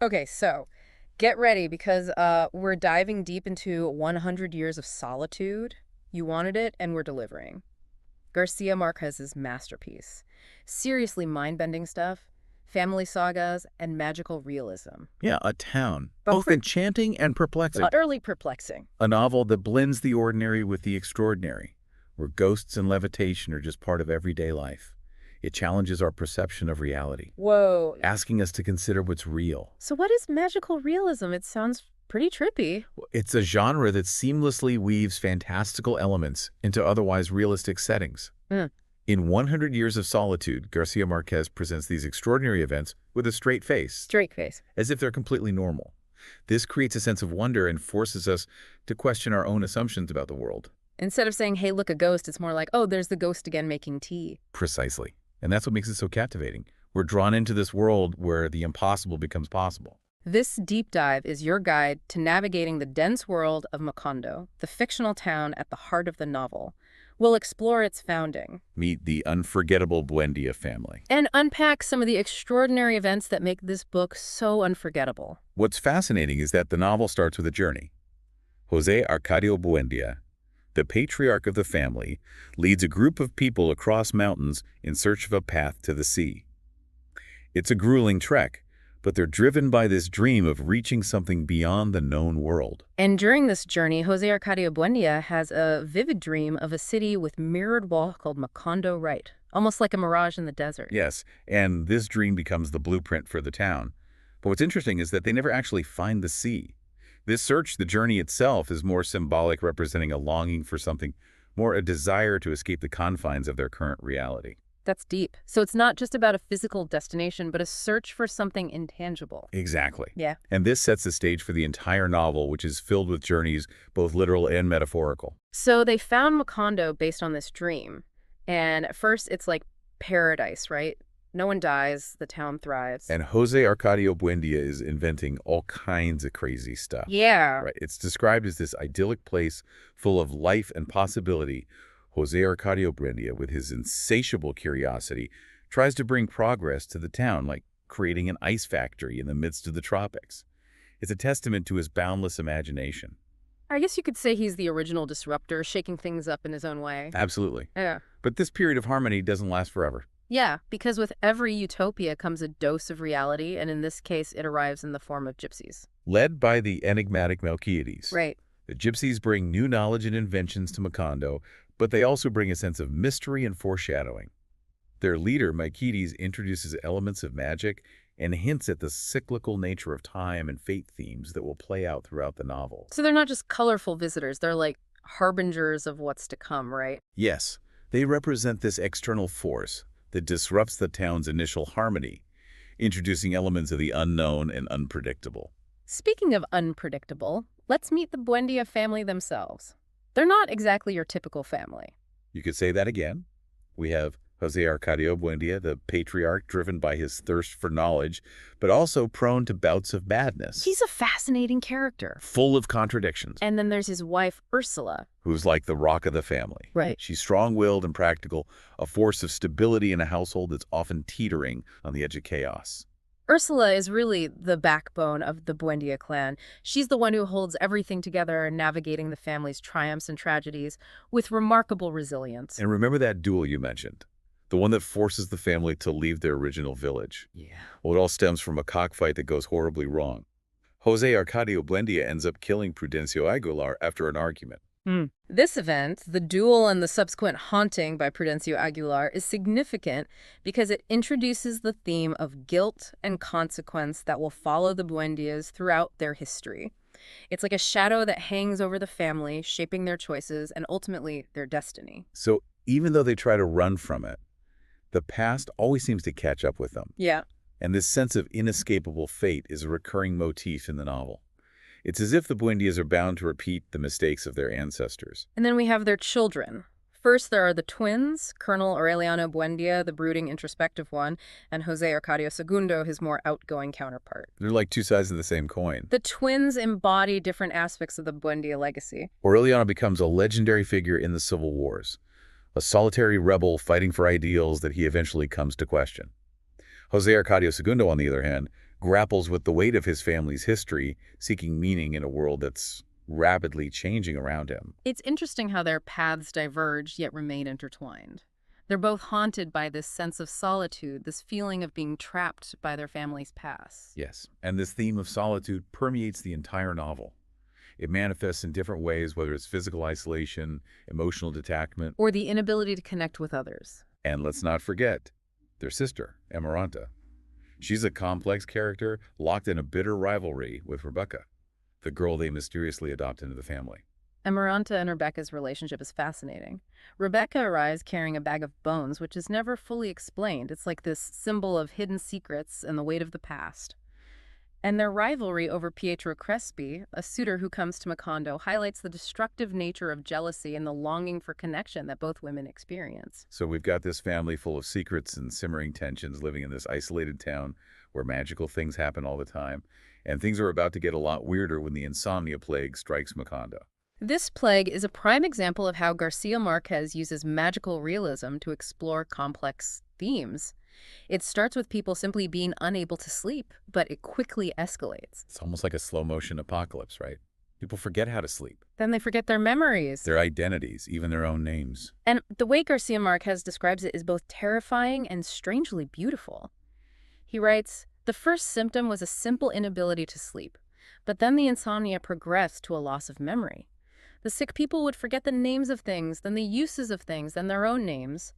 Okay, so get ready because we're diving deep into 100 Years of Solitude. You wanted it, and we're delivering. Garcia Marquez's masterpiece. Seriously mind-bending stuff, family sagas, and magical realism. Yeah, a town, But both enchanting and perplexing. utterly perplexing. A novel that blends the ordinary with the extraordinary, where ghosts and levitation are just part of everyday life. It challenges our perception of reality, Whoa. asking us to consider what's real. So what is magical realism? It sounds pretty trippy. It's a genre that seamlessly weaves fantastical elements into otherwise realistic settings. Mm. In 100 Years of Solitude, Garcia Marquez presents these extraordinary events with a straight face, Straight face. as if they're completely normal. This creates a sense of wonder and forces us to question our own assumptions about the world. Instead of saying, hey, look, a ghost, it's more like, oh, there's the ghost again making tea. Precisely. And that's what makes it so captivating. We're drawn into this world where the impossible becomes possible. This deep dive is your guide to navigating the dense world of Macondo, the fictional town at the heart of the novel. We'll explore its founding. Meet the unforgettable Buendía family. And unpack some of the extraordinary events that make this book so unforgettable. What's fascinating is that the novel starts with a journey. José Arcadio Buendía, the patriarch of the family, leads a group of people across mountains in search of a path to the sea. It's a grueling trek, but they're driven by this dream of reaching something beyond the known world. And during this journey, José Arcadio Buendía has a vivid dream of a city with mirrored wall called Macondo Right, almost like a mirage in the desert. Yes, and this dream becomes the blueprint for the town. But what's interesting is that they never actually find the sea. This search, the journey itself, is more symbolic, representing a longing for something, more a desire to escape the confines of their current reality. That's deep. So it's not just about a physical destination, but a search for something intangible. Exactly. Yeah. And this sets the stage for the entire novel, which is filled with journeys, both literal and metaphorical. So they found Macondo based on this dream. And at first, it's like paradise, right? No one dies, the town thrives. And José Arcadio Buendía is inventing all kinds of crazy stuff. Yeah. Right. It's described as this idyllic place full of life and possibility. José Arcadio Buendía, with his insatiable curiosity, tries to bring progress to the town, like creating an ice factory in the midst of the tropics. It's a testament to his boundless imagination. I guess you could say he's the original disruptor, shaking things up in his own way. Absolutely. Yeah. But this period of harmony doesn't last forever. Yeah, because with every utopia comes a dose of reality, and in this case, it arrives in the form of gypsies. Led by the enigmatic Melquiades. Right. The gypsies bring new knowledge and inventions to Macondo, but they also bring a sense of mystery and foreshadowing. Their leader, Melquiades, introduces elements of magic and hints at the cyclical nature of time and fate themes that will play out throughout the novel. So they're not just colorful visitors, they're like harbingers of what's to come, right? Yes, they represent this external force that disrupts the town's initial harmony, introducing elements of the unknown and unpredictable. Speaking of unpredictable, let's meet the Buendía family themselves. They're not exactly your typical family. You could say that again. We have José Arcadio Buendía, the patriarch driven by his thirst for knowledge, but also prone to bouts of madness. He's a fascinating character. Full of contradictions. And then there's his wife, Ursula. Who's like the rock of the family. Right. She's strong-willed and practical, a force of stability in a household that's often teetering on the edge of chaos. Ursula is really the backbone of the Buendía clan. She's the one who holds everything together, navigating the family's triumphs and tragedies with remarkable resilience. And remember that duel you mentioned? The one that forces the family to leave their original village. Yeah. Well, it all stems from a cockfight that goes horribly wrong. José Arcadio Buendía ends up killing Prudencio Aguilar after an argument. This event, the duel and the subsequent haunting by Prudencio Aguilar, is significant because it introduces the theme of guilt and consequence that will follow the Buendías throughout their history. It's like a shadow that hangs over the family, shaping their choices and ultimately their destiny. So even though they try to run from it, the past always seems to catch up with them. Yeah. And this sense of inescapable fate is a recurring motif in the novel. It's as if the Buendías are bound to repeat the mistakes of their ancestors. And then we have their children. First, there are the twins, Colonel Aureliano Buendía, the brooding, introspective one, and José Arcadio II, his more outgoing counterpart. They're like two sides of the same coin. The twins embody different aspects of the Buendía legacy. Aureliano becomes a legendary figure in the civil wars, a solitary rebel fighting for ideals that he eventually comes to question. José Arcadio II, on the other hand, grapples with the weight of his family's history, seeking meaning in a world that's rapidly changing around him. It's interesting how their paths diverge yet remain intertwined. They're both haunted by this sense of solitude, this feeling of being trapped by their family's past. Yes, and this theme of solitude permeates the entire novel. It manifests in different ways, whether it's physical isolation, emotional detachment, Or the inability to connect with others. and let's not forget their sister, Amaranta. She's a complex character locked in a bitter rivalry with Rebecca, the girl they mysteriously adopt into the family. Amaranta and Rebecca's relationship is fascinating. Rebecca arrives carrying a bag of bones, which is never fully explained. It's like this symbol of hidden secrets and the weight of the past. And their rivalry over Pietro Crespi, a suitor who comes to Macondo, highlights the destructive nature of jealousy and the longing for connection that both women experience. So we've got this family full of secrets and simmering tensions living in this isolated town where magical things happen all the time. And things are about to get a lot weirder when the insomnia plague strikes Macondo. This plague is a prime example of how Garcia Marquez uses magical realism to explore complex themes. It starts with people simply being unable to sleep, but it quickly escalates. It's almost like a slow-motion apocalypse, right? People forget how to sleep, Then they forget their memories. their identities, even their own names. And the way Garcia Marquez describes it is both terrifying and strangely beautiful. He writes, "The first symptom was a simple inability to sleep, but then the insomnia progressed to a loss of memory. The sick people would forget the names of things, then the uses of things, then their own names.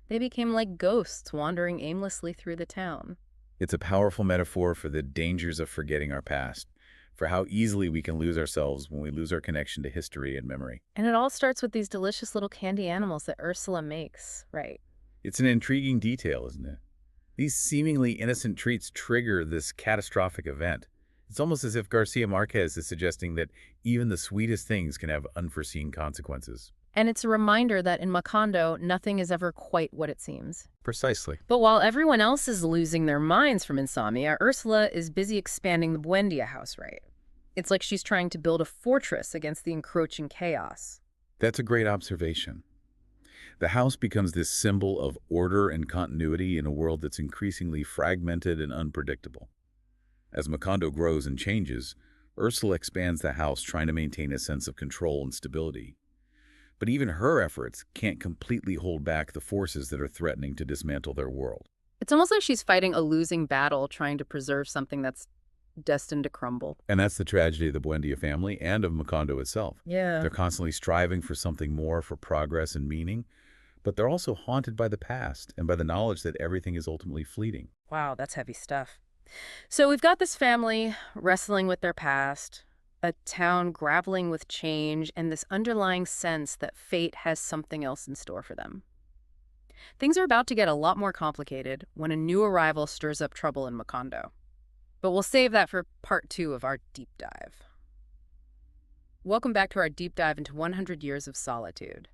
They became like ghosts wandering aimlessly through the town." It's a powerful metaphor for the dangers of forgetting our past, for how easily we can lose ourselves when we lose our connection to history and memory. And it all starts with these delicious little candy animals that Ursula makes, right? It's an intriguing detail, isn't it? These seemingly innocent treats trigger this catastrophic event. It's almost as if Garcia Marquez is suggesting that even the sweetest things can have unforeseen consequences. And it's a reminder that in Macondo, nothing is ever quite what it seems. Precisely. But while everyone else is losing their minds from insomnia, Ursula is busy expanding the Buendía house, right? It's like she's trying to build a fortress against the encroaching chaos. That's a great observation. The house becomes this symbol of order and continuity in a world that's increasingly fragmented and unpredictable. As Macondo grows and changes, Ursula expands the house, trying to maintain a sense of control and stability. But even her efforts can't completely hold back the forces that are threatening to dismantle their world. It's almost like she's fighting a losing battle, trying to preserve something that's destined to crumble. And that's the tragedy of the Buendía family and of Macondo itself. Yeah. They're constantly striving for something more, for progress and meaning, but they're also haunted by the past and by the knowledge that everything is ultimately fleeting. Wow, that's heavy stuff. So we've got this family wrestling with their past, a town grappling with change, and this underlying sense that fate has something else in store for them. Things are about to get a lot more complicated when a new arrival stirs up trouble in Macondo. But we'll save that for part 2 of our deep dive. Welcome back to our deep dive into 100 Years of Solitude.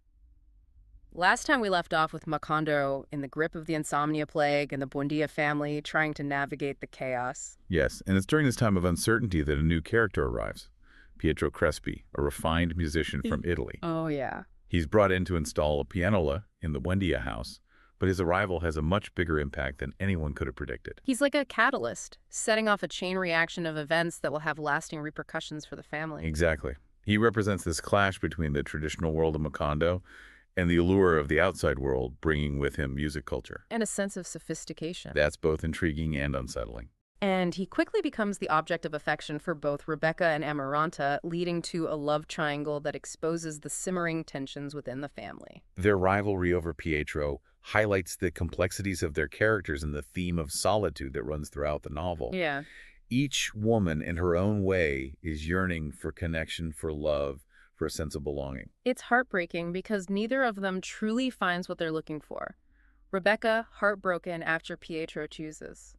Last time we left off with Macondo in the grip of the insomnia plague and the Buendía family trying to navigate the chaos. Yes, and it's during this time of uncertainty that a new character arrives. Pietro Crespi, a refined musician from Italy. Oh, yeah. He's brought in to install a pianola in the Buendía house, but his arrival has a much bigger impact than anyone could have predicted. He's like a catalyst, setting off a chain reaction of events that will have lasting repercussions for the family. Exactly. He represents this clash between the traditional world of Macondo and the allure of the outside world, bringing with him music culture. And a sense of sophistication. That's both intriguing and unsettling. And he quickly becomes the object of affection for both Rebecca and Amaranta, leading to a love triangle that exposes the simmering tensions within the family. Their rivalry over Pietro highlights the complexities of their characters and the theme of solitude that runs throughout the novel. Yeah. Each woman, in her own way, is yearning for connection, for love, for a sense of belonging. It's heartbreaking because neither of them truly finds what they're looking for. Rebecca, heartbroken after Pietro chooses.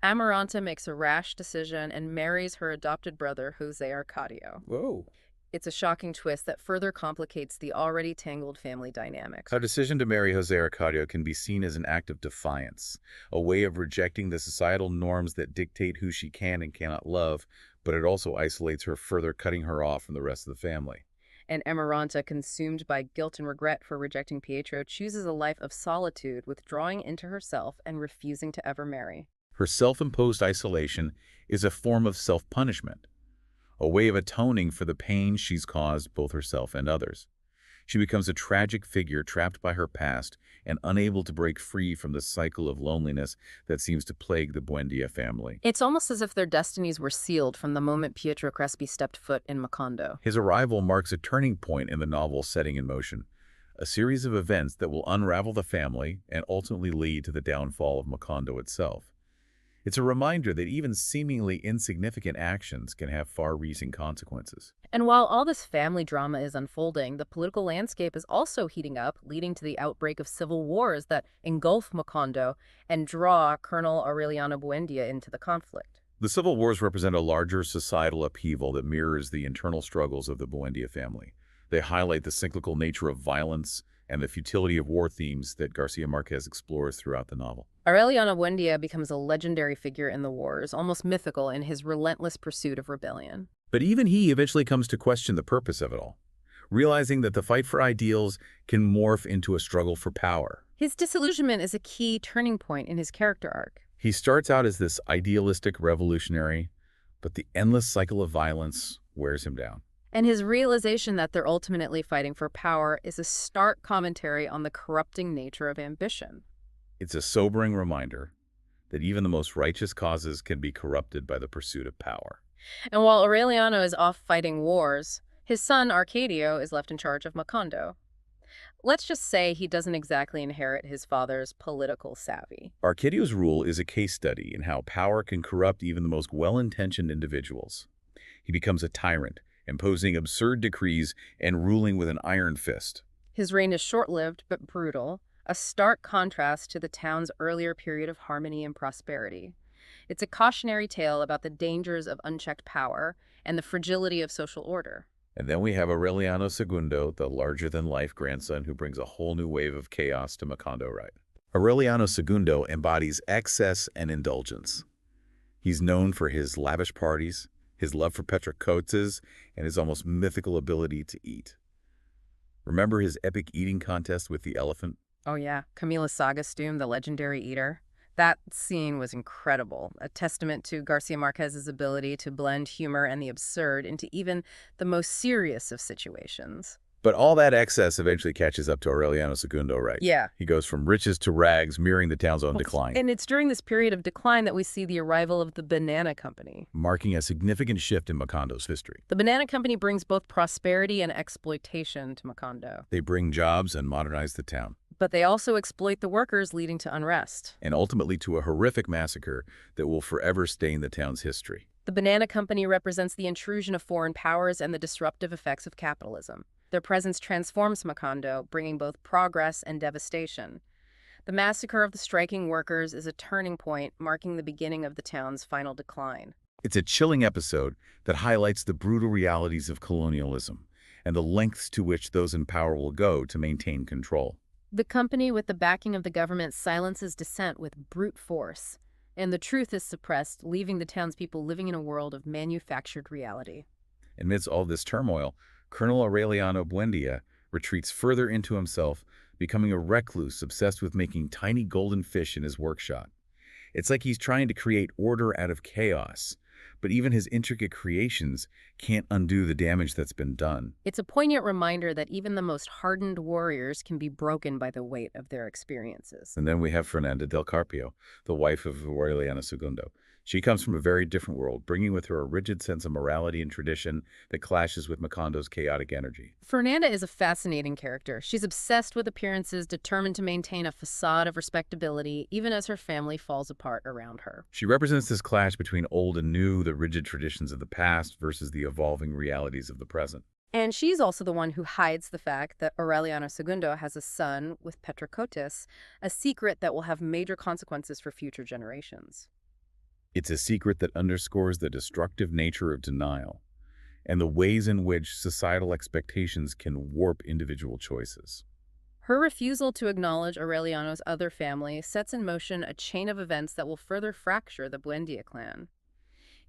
Amaranta makes a rash decision and marries her adopted brother, Jose Arcadio. Whoa. It's a shocking twist that further complicates the already tangled family dynamics. Her decision to marry Jose Arcadio can be seen as an act of defiance, a way of rejecting the societal norms that dictate who she can and cannot love, but it also isolates her, further cutting her off from the rest of the family. And Amaranta, consumed by guilt and regret for rejecting Pietro, chooses a life of solitude, withdrawing into herself and refusing to ever marry. Her self-imposed isolation is a form of self-punishment, a way of atoning for the pain she's caused both herself and others. She becomes a tragic figure trapped by her past and unable to break free from the cycle of loneliness that seems to plague the Buendia family. It's almost as if their destinies were sealed from the moment Pietro Crespi stepped foot in Macondo. His arrival marks a turning point in the novel's setting in motion, a series of events that will unravel the family and ultimately lead to the downfall of Macondo itself. It's a reminder that even seemingly insignificant actions can have far-reaching consequences. And while all this family drama is unfolding, the political landscape is also heating up, leading to the outbreak of civil wars that engulf Macondo and draw Colonel Aureliano Buendia into the conflict. The civil wars represent a larger societal upheaval that mirrors the internal struggles of the Buendia family. They highlight the cyclical nature of violence and the futility of war themes that Garcia Marquez explores throughout the novel. Aureliano Buendia becomes a legendary figure in the wars, almost mythical in his relentless pursuit of rebellion. But even he eventually comes to question the purpose of it all, realizing that the fight for ideals can morph into a struggle for power. His disillusionment is a key turning point in his character arc. He starts out as this idealistic revolutionary, but the endless cycle of violence wears him down. And his realization that they're ultimately fighting for power is a stark commentary on the corrupting nature of ambition. It's a sobering reminder that even the most righteous causes can be corrupted by the pursuit of power. And while Aureliano is off fighting wars, his son Arcadio is left in charge of Macondo. Let's just say he doesn't exactly inherit his father's political savvy. Arcadio's rule is a case study in how power can corrupt even the most well-intentioned individuals. He becomes a tyrant, imposing absurd decrees and ruling with an iron fist. His reign is short-lived but brutal, a stark contrast to the town's earlier period of harmony and prosperity. It's a cautionary tale about the dangers of unchecked power and the fragility of social order. And then we have Aureliano II, the larger-than-life grandson who brings a whole new wave of chaos to Macondo, right? Aureliano II embodies excess and indulgence. He's known for his lavish parties, his love for petricotes, and his almost mythical ability to eat. Remember his epic eating contest with the elephant? Oh yeah, Camila Sagastum, the legendary eater. That scene was incredible, a testament to Garcia Marquez's ability to blend humor and the absurd into even the most serious of situations. But all that excess eventually catches up to Aureliano II, right? Yeah. He goes from riches to rags, mirroring the town's own decline. And it's during this period of decline that we see the arrival of the Banana Company, marking a significant shift in Macondo's history. The Banana Company brings both prosperity and exploitation to Macondo. They bring jobs and modernize the town. But they also exploit the workers, leading to unrest. And ultimately to a horrific massacre that will forever stain the town's history. The Banana Company represents the intrusion of foreign powers and the disruptive effects of capitalism. Their presence transforms Macondo, bringing both progress and devastation. The massacre of the striking workers is a turning point, marking the beginning of the town's final decline. It's a chilling episode that highlights the brutal realities of colonialism and the lengths to which those in power will go to maintain control. The company, with the backing of the government, silences dissent with brute force, and the truth is suppressed, leaving the townspeople living in a world of manufactured reality. Amidst all this turmoil, Colonel Aureliano Buendia retreats further into himself, becoming a recluse obsessed with making tiny golden fish in his workshop. It's like he's trying to create order out of chaos, but even his intricate creations can't undo the damage that's been done. It's a poignant reminder that even the most hardened warriors can be broken by the weight of their experiences. And then we have Fernanda del Carpio, the wife of Aureliano II. She comes from a very different world, bringing with her a rigid sense of morality and tradition that clashes with Macondo's chaotic energy. Fernanda is a fascinating character. She's obsessed with appearances, determined to maintain a facade of respectability, even as her family falls apart around her. She represents this clash between old and new, the rigid traditions of the past versus the evolving realities of the present. And she's also the one who hides the fact that Aureliano II has a son with Petricotis, a secret that will have major consequences for future generations. It's a secret that underscores the destructive nature of denial and the ways in which societal expectations can warp individual choices. Her refusal to acknowledge Aureliano's other family sets in motion a chain of events that will further fracture the Buendia clan.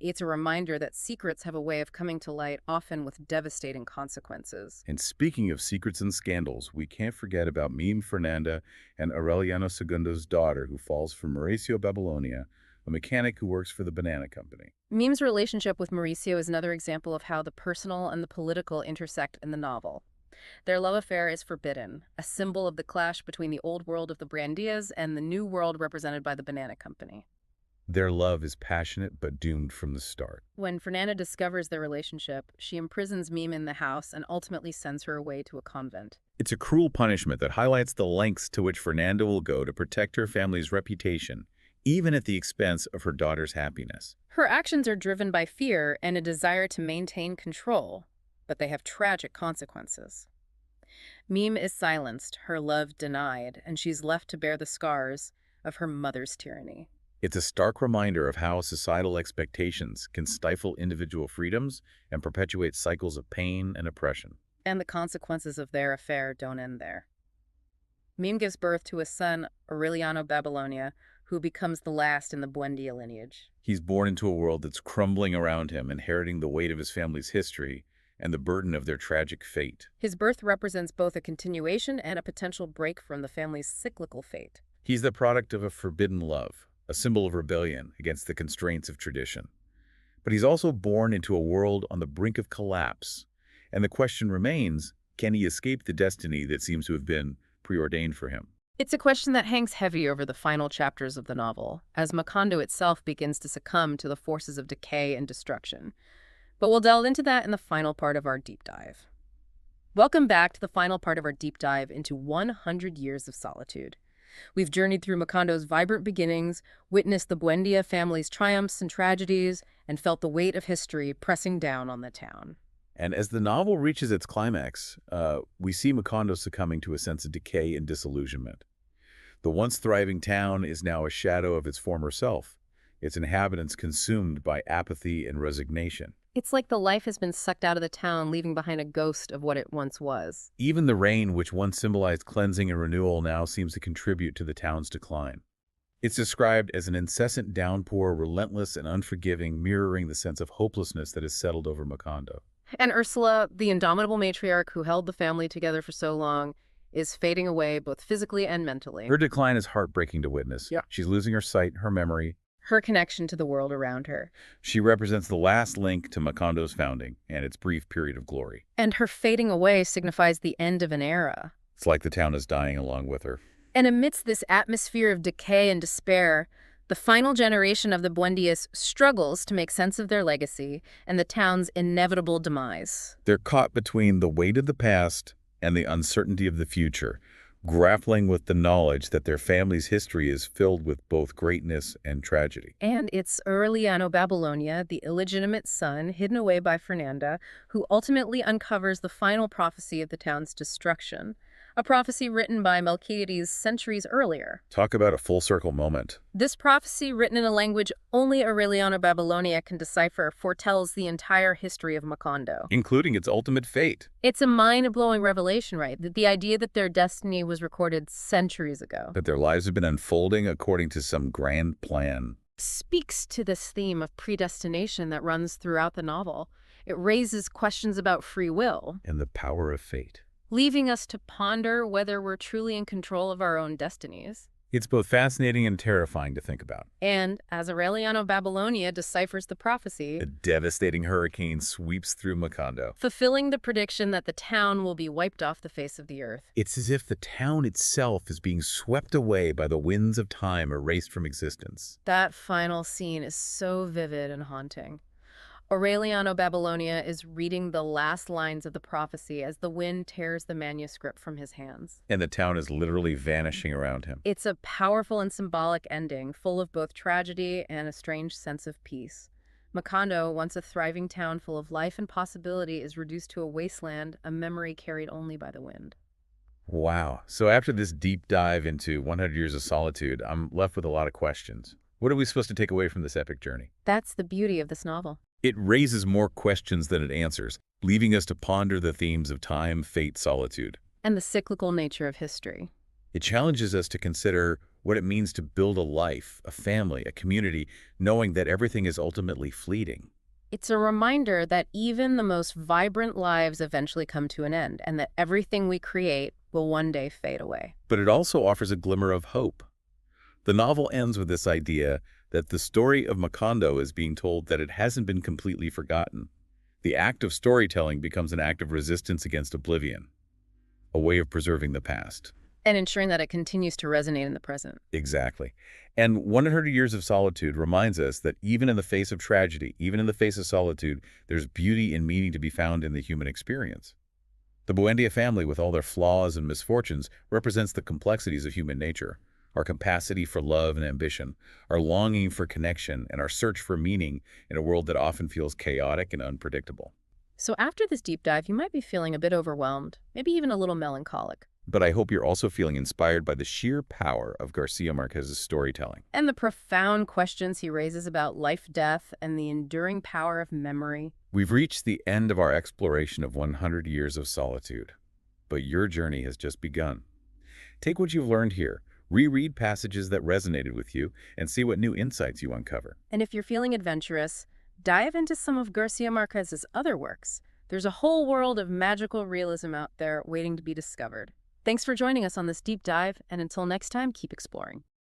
It's a reminder that secrets have a way of coming to light, often with devastating consequences. And speaking of secrets and scandals, we can't forget about Meme Fernanda and Aureliano II's daughter, who falls for Mauricio Babylonia, a mechanic who works for the banana company. Mim's relationship with Mauricio is another example of how the personal and the political intersect in the novel. Their love affair is forbidden, a symbol of the clash between the old world of the Buendias and the new world represented by the banana company. Their love is passionate but doomed from the start. When Fernanda discovers their relationship, she imprisons Mim in the house and ultimately sends her away to a convent. It's a cruel punishment that highlights the lengths to which Fernanda will go to protect her family's reputation, even at the expense of her daughter's happiness. Her actions are driven by fear and a desire to maintain control, but they have tragic consequences. Mim is silenced, her love denied, and she's left to bear the scars of her mother's tyranny. It's a stark reminder of how societal expectations can stifle individual freedoms and perpetuate cycles of pain and oppression. And the consequences of their affair don't end there. Mim gives birth to a son, Aureliano Babylonia, who becomes the last in the Buendia lineage. He's born into a world that's crumbling around him, inheriting the weight of his family's history and the burden of their tragic fate. His birth represents both a continuation and a potential break from the family's cyclical fate. He's the product of a forbidden love, a symbol of rebellion against the constraints of tradition. But he's also born into a world on the brink of collapse, and the question remains, can he escape the destiny that seems to have been preordained for him? It's a question that hangs heavy over the final chapters of the novel, as Macondo itself begins to succumb to the forces of decay and destruction. But we'll delve into that in the final part of our deep dive. Welcome back to the final part of our deep dive into 100 Years of Solitude. We've journeyed through Macondo's vibrant beginnings, witnessed the Buendia family's triumphs and tragedies, and felt the weight of history pressing down on the town. And as the novel reaches its climax, we see Macondo succumbing to a sense of decay and disillusionment. The once thriving town is now a shadow of its former self, its inhabitants consumed by apathy and resignation. It's like the life has been sucked out of the town, leaving behind a ghost of what it once was. Even the rain, which once symbolized cleansing and renewal, now seems to contribute to the town's decline. It's described as an incessant downpour, relentless and unforgiving, mirroring the sense of hopelessness that has settled over Macondo. And Ursula, the indomitable matriarch who held the family together for so long, is fading away both physically and mentally. Her decline is heartbreaking to witness. Yeah. She's losing her sight, her memory, her connection to the world around her. She represents the last link to Macondo's founding and its brief period of glory. And her fading away signifies the end of an era. It's like the town is dying along with her. And amidst this atmosphere of decay and despair, the final generation of the Buendias struggles to make sense of their legacy and the town's inevitable demise. They're caught between the weight of the past and the uncertainty of the future, grappling with the knowledge that their family's history is filled with both greatness and tragedy. And it's Aureliano Babylonia, the illegitimate son hidden away by Fernanda, who ultimately uncovers the final prophecy of the town's destruction, a prophecy written by Melquiades centuries earlier. Talk about a full-circle moment. This prophecy, written in a language only Aureliano Babylonia can decipher, foretells the entire history of Macondo, including its ultimate fate. It's a mind-blowing revelation, right? The idea that their destiny was recorded centuries ago. That their lives have been unfolding according to some grand plan. Speaks to this theme of predestination that runs throughout the novel. It raises questions about free will. And the power of fate. Leaving us to ponder whether we're truly in control of our own destinies. It's both fascinating and terrifying to think about. And as Aureliano Babylonia deciphers the prophecy, a devastating hurricane sweeps through Macondo, fulfilling the prediction that the town will be wiped off the face of the earth. It's as if the town itself is being swept away by the winds of time, erased from existence. That final scene is so vivid and haunting. Aureliano Babylonia is reading the last lines of the prophecy as the wind tears the manuscript from his hands. And the town is literally vanishing around him. It's a powerful and symbolic ending, full of both tragedy and a strange sense of peace. Macondo, once a thriving town full of life and possibility, is reduced to a wasteland, a memory carried only by the wind. Wow. So after this deep dive into 100 Years of Solitude, I'm left with a lot of questions. What are we supposed to take away from this epic journey? That's the beauty of this novel. It raises more questions than it answers, leaving us to ponder the themes of time, fate, solitude. And the cyclical nature of history. It challenges us to consider what it means to build a life, a family, a community, knowing that everything is ultimately fleeting. It's a reminder that even the most vibrant lives eventually come to an end, and that everything we create will one day fade away. But it also offers a glimmer of hope. The novel ends with this idea that the story of Macondo is being told that it hasn't been completely forgotten. The act of storytelling becomes an act of resistance against oblivion, a way of preserving the past. And ensuring that it continues to resonate in the present. Exactly. And 100 Years of Solitude reminds us that even in the face of tragedy, even in the face of solitude, there's beauty and meaning to be found in the human experience. The Buendía family, with all their flaws and misfortunes, represents the complexities of human nature, our capacity for love and ambition, our longing for connection, and our search for meaning in a world that often feels chaotic and unpredictable. So after this deep dive, you might be feeling a bit overwhelmed, maybe even a little melancholic. But I hope you're also feeling inspired by the sheer power of Garcia Marquez's storytelling. And the profound questions he raises about life, death, and the enduring power of memory. We've reached the end of our exploration of 100 Years of Solitude, but your journey has just begun. Take what you've learned here, reread passages that resonated with you, and see what new insights you uncover. And if you're feeling adventurous, dive into some of Garcia Marquez's other works. There's a whole world of magical realism out there waiting to be discovered. Thanks for joining us on this deep dive, and until next time, keep exploring.